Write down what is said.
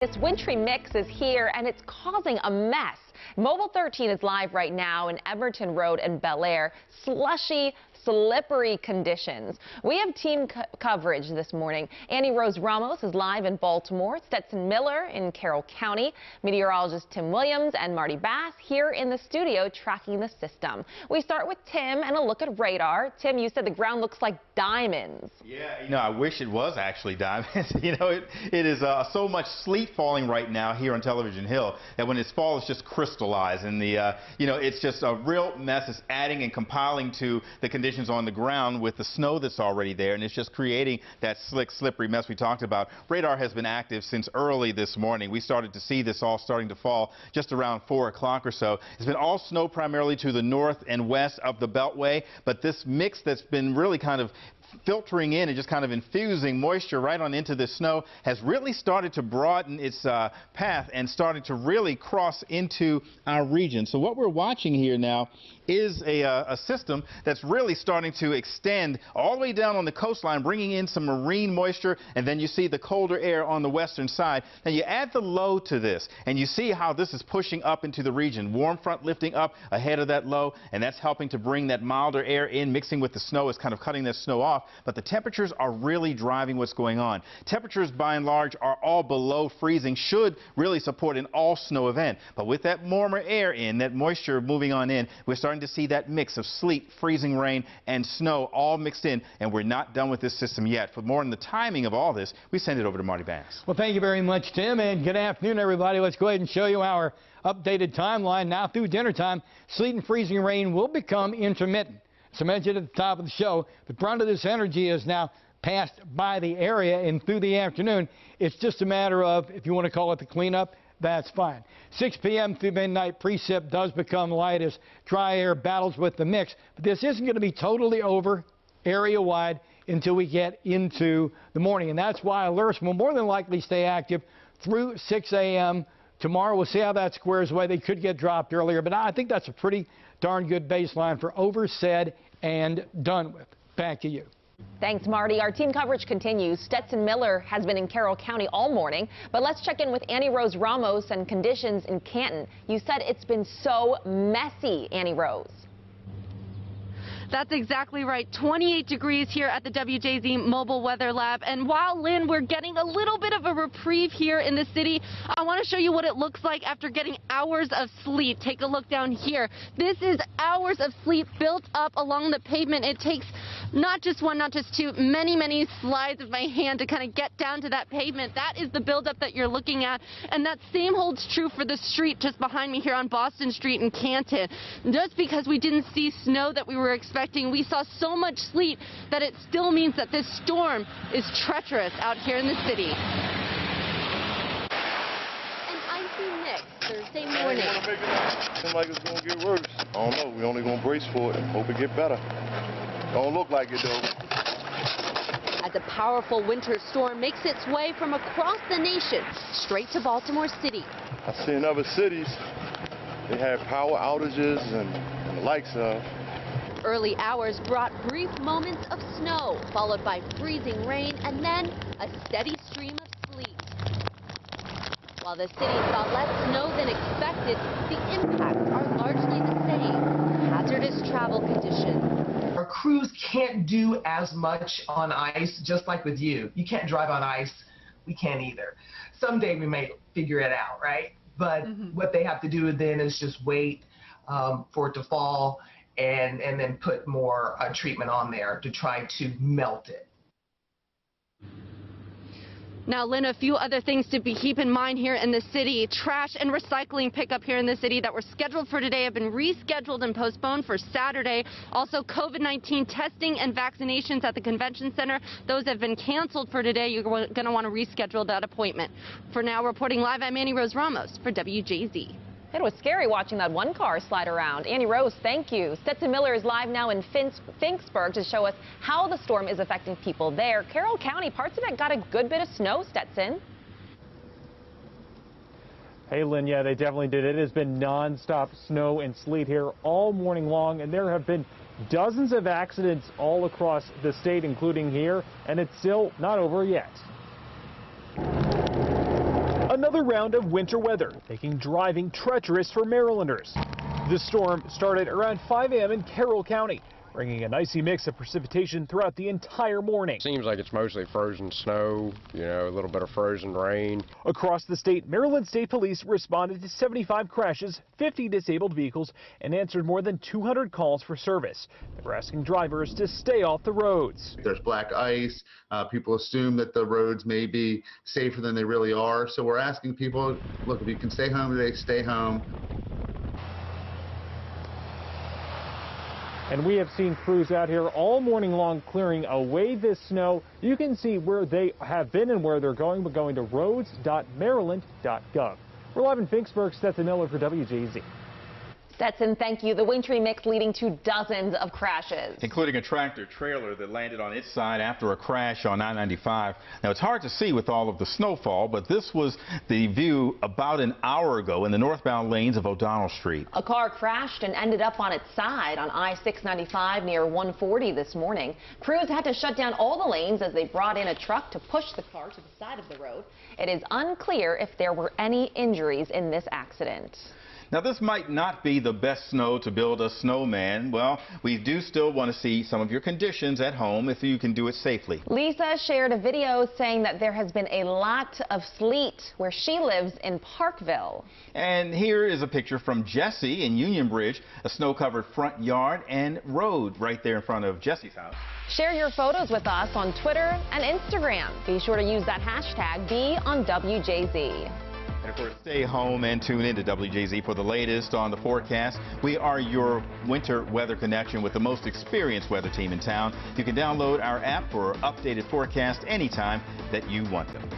This wintry mix is here and it's causing a mess. Mobile 13 is live right now in Everton Road and Bel Air. Slushy, slippery conditions. We have team coverage this morning. Annie Rose Ramos is live in Baltimore. Stetson Miller in Carroll County. Meteorologist Tim Williams and Marty Bass here in the studio tracking the system. We start with Tim and a look at radar. Tim, you said the ground looks like diamonds. Yeah, I wish it was actually diamonds. It is so much sleet falling right now here on Television Hill that when it falls, it's just crystallized. And it's just a real mess. It's adding and compiling to the conditions on the ground with the snow that's already there, and it's just creating that slick, slippery mess we talked about. Radar has been active since early this morning. We started to see this all starting to fall just around 4 o'clock or so. It's been all snow primarily to the north and west of the Beltway, but this mix that's been really kind of filtering in and just kind of infusing moisture right on into the snow has really started to broaden its path and started to really cross into our region. So what we're watching here now is a system that's really starting to extend all the way down on the coastline, bringing in some marine moisture, and then you see the colder air on the western side. Now you add the low to this, and you see how this is pushing up into the region. Warm front lifting up ahead of that low, and that's helping to bring that milder air in, mixing with the snow is kind of cutting that snow off. But the temperatures are really driving what's going on. Temperatures, by and large, are all below freezing, should really support an all-snow event. But with that warmer air in, that moisture moving on in, we're starting to see that mix of sleet, freezing rain, and snow all mixed in, and we're not done with this system yet. For more on the timing of all this, we send it over to Marty Bass. Well, thank you very much, Tim, and good afternoon, everybody. Let's go ahead and show you our updated timeline. Now through dinner time, sleet and freezing rain will become intermittent. As I mentioned at the top of the show, the brunt of this energy is now passed by the area, and through the afternoon, it's just a matter of, if you want to call it the cleanup, that's fine. 6 p.m. through midnight, precip does become light as dry air battles with the mix, but this isn't going to be totally over area-wide until we get into the morning, and that's why alerts will more than likely stay active through 6 a.m. Tomorrow. We'll see how that squares away. They could get dropped earlier, but I think that's a pretty darn good baseline for over, said, and done with. Back to you. Thanks, Marty. Our team coverage continues. Stetson Miller has been in Carroll County all morning, but let's check in with Annie Rose Ramos and conditions in Canton. You said it's been so messy, Annie Rose. That's exactly right. 28 degrees here at the WJZ Mobile Weather Lab. And while, Lynn, we're getting a little bit of a reprieve here in the city, I want to show you what it looks like after getting hours of sleet. Take a look down here. This is hours of sleet built up along the pavement. It takes not just one, not just two, many slides of my hand to kind of get down to that pavement. That is the buildup that you're looking at. And that same holds true for the street just behind me here on Boston Street in Canton. Just because we didn't see snow that we were expecting, we saw so much sleet that it still means that this storm is treacherous out here in the city. An icy mix Thursday morning. Seems like it's going to get worse. I don't know. We're only going to brace for it and hope it get better. Don't look like it, though. As a powerful winter storm makes its way from across the nation straight to Baltimore City. I see in other cities, they have power outages and the likes of. Early hours brought brief moments of snow, followed by freezing rain, and then a steady stream of sleet. While the city saw less snow than expected, the impacts are largely the same. Hazardous travel conditions. Our crews can't do as much on ice, just like with you. You can't drive on ice. We can't either. Someday we may figure it out, right? But what they have to do then is just wait for it to fall and then put more treatment on there to try to melt it. Now, Lynn, a few other things to keep in mind here in the city. Trash and recycling pickup here in the city that were scheduled for today have been rescheduled and postponed for Saturday. Also, COVID-19 testing and vaccinations at the convention center, those have been canceled for today. You're going to want to reschedule that appointment. For now, reporting live, I'm Annie Rose Ramos for WJZ. It was scary watching that one car slide around. Annie Rose, thank you. Stetson Miller is live now in Finksburg to show us how the storm is affecting people there. Carroll County, parts of it got a good bit of snow, Stetson. Hey, Lynn, yeah, they definitely did. It has been nonstop snow and sleet here all morning long, and there have been dozens of accidents all across the state, including here, and it's still not over yet. Another another round of winter weather, making driving treacherous for Marylanders. The storm started around 5 a.m. in Carroll County, bringing an icy mix of precipitation throughout the entire morning. Seems like it's mostly frozen snow, a little bit of frozen rain. Across the state, Maryland State Police responded to 75 crashes, 50 disabled vehicles, and answered more than 200 calls for service. They're asking drivers to stay off the roads. There's black ice. People assume that the roads may be safer than they really are. So we're asking people, look, if you can stay home today, stay home. And we have seen crews out here all morning long clearing away this snow. You can see where they have been and where they're going by going to roads.maryland.gov. We're live in Finksburg. Stetson Miller for WJZ. Stetson, thank you. The wintry mix leading to dozens of crashes, including a tractor trailer that landed on its side after a crash on I-95. Now, it's hard to see with all of the snowfall, but this was the view about an hour ago in the northbound lanes of O'Donnell Street. A car crashed and ended up on its side on I-695 near 140 this morning. Crews had to shut down all the lanes as they brought in a truck to push the car to the side of the road. It is unclear if there were any injuries in this accident. Now, this might not be the best snow to build a snowman. Well, we do still want to see some of your conditions at home if you can do it safely. Lisa shared a video saying that there has been a lot of sleet where she lives in Parkville. And here is a picture from Jesse in Union Bridge, a snow-covered front yard and road right there in front of Jesse's house. Share your photos with us on Twitter and Instagram. Be sure to use that hashtag #BeOnWJZ. And of course, stay home and tune in to WJZ for the latest on the forecast. We are your winter weather connection with the most experienced weather team in town. You can download our app for updated forecasts anytime that you want them.